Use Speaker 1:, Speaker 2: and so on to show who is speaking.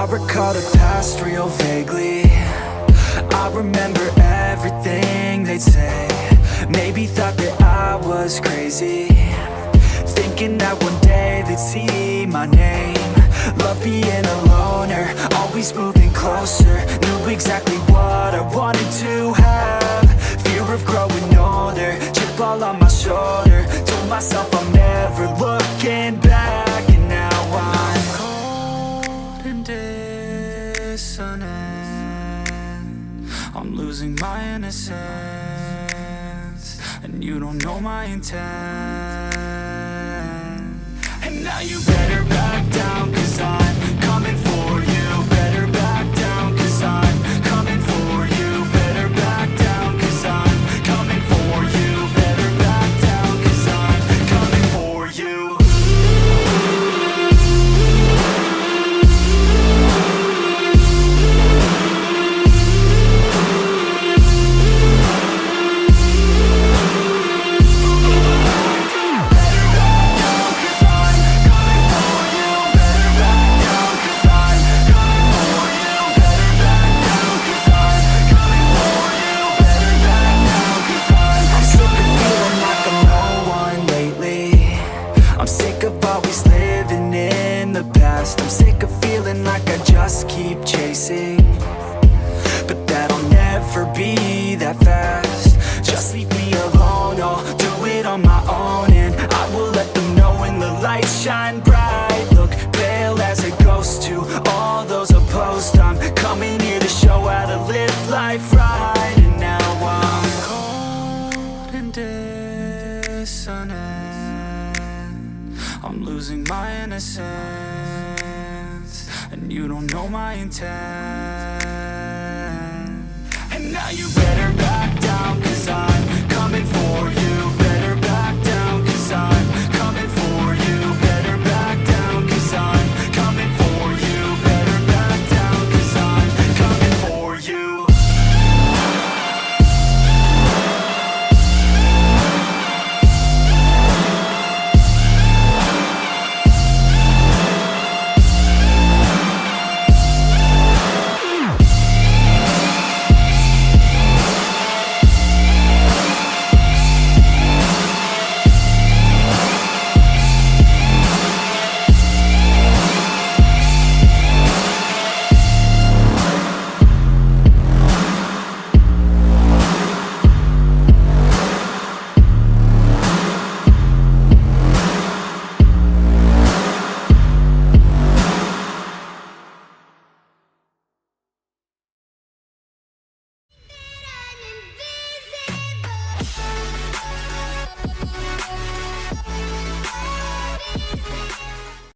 Speaker 1: I recall the past real vaguely. I remember everything they'd say. Maybe thought that I was crazy, thinking that one day they'd see my name. Love being a loner, always moving closer. Knew exactly what I wanted to have. Fear of growing older, chip all on my shoulder. Told myself I'm never looking back. And now I'm cold and dissonant. I'm losing my innocence, and you don't know my intent. And now you better back down, 'cause I'm coming for you. Better back down, 'cause I'm coming for you. Better back down, 'cause I'm coming for you. Better back down, 'cause I'm coming for you. I'm sick of feeling like I just keep chasing, but that'll never be that fast. Just leave me alone, I'll do it on my own. And I will let them know when the lights shine bright. Look pale as a ghost to all those opposed. I'm coming here to show how to live life right. And now I'm cold and dissonant. I'm losing my innocence, and you don't know my intent. And now you